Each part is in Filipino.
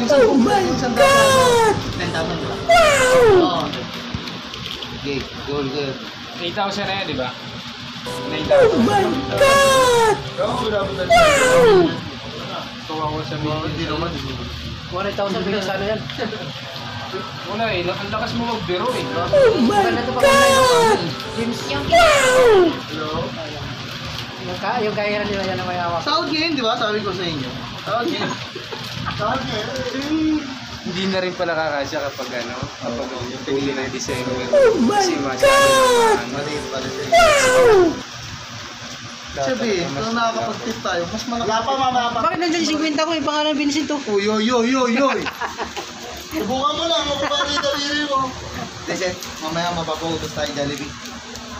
Oh my God! 10,000 ba? Wow! Oo. Okay, goal, good. 8,000 na yan, di ba? Oh my God! Wow! Kawawa sa video. Hindi naman. 100,000 bilang sana yan. Wala eh, ang lakas mo magbiro eh. Oh my God! Wow! Yung kaya nila yan na may hawak. Sahod ngayon, di ba? Sabi ko sa inyo. Sahod ngayon. Sahod ngayon. Hindi na rin pala kakasya kapag kapag yung huli ng December. Oh my God! Maliit pa rin. Wow! Sabi, kung nakakapag-tip tayo, mas malaki. Wala pa, mama pa. Bakit nandiyan yung 50 ko? Yung pangalan Vincent to. Uy, uy, uy, uy, uy. Subukan mo lang, mapapari yung daliri mo. Kasi, mamaya mapapautos tayo Jollibee.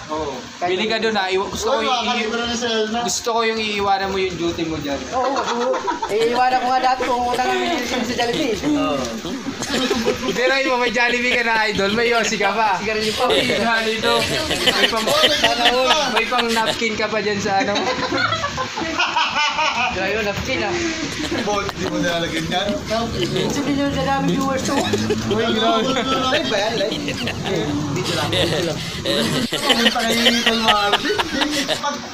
Oo. Bili ka doon gusto ko yung iiwanan mo yung duty mo dyan. Oo. Iiwanan ko nga dati kung unang binilisin sa Jollibee. Oo. Pero mo may Jollibee ka na idol, may Yossi ka pa. Sigarilyo pa. Dito. May pang napkin ka pa dyan sa ano. Grabe yun, napkin ah. Bolt, di mo nilalagyan yan. Minsan din yung dadami viewers to. Uy, grabe. Live ba yan? Live? Dito lang. Pumunta kayo yung Little Marvin.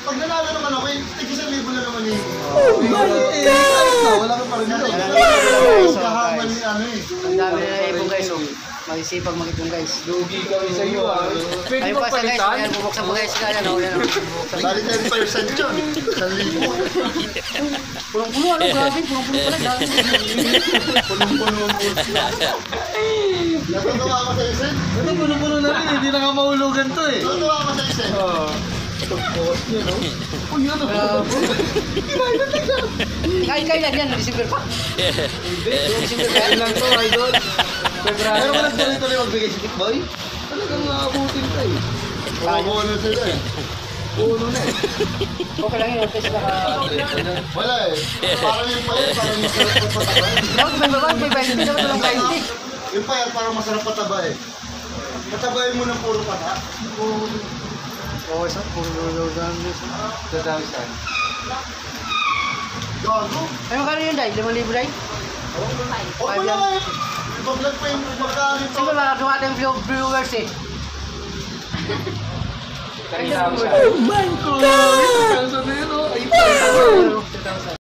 Pag nanalo naman ako, tig-1,000 na naman eh. Oh my God! Wala ka pa rin dito. Kahaman ni ano eh. Ang dami na naipong guys. Magsipag mag-ipong guys. Lugi kami sa iyo ah. Pwede Ayun mo pa sa guys. palitan? Ayan, bubuksan mo guys. Kaya na. Bali 10% yun. 1,000. Punong-puno. Ano? Grabe. Punong-puno pala. Dami. Punong-puno ang bulls. Natutuwa ka sa isen? Ito puno-puno na rin. Hindi na nga mahulugan to eh. Natutuwa ka sa isen? Oo. Post niya no? Uy, ano? Kain-kain lang yan. December pa. December lang to idol. Pero wala tuloy-tuloy magbigay si Dick Boy? Talagang nakabutin ka eh. Puno sila eh. Puno na eh. Okay lang yun. Kasi Wala eh. Parang yung payat, parang masarap pataba eh. may babag. May 20. Dapat lang 20. Yung payat parang masarap pataba eh. Patabayin mo ng puro pata. Oo, isa. Puro daw. 2,000. Gago. Ano ka rin yun, Day? 5,000, Day? Huwag mo na eh. Ipag-vlog pa yung pagkain to. Sige, mga dumating viewers eh. 3,000. Oh my God! Ano na yun oh? 8,000.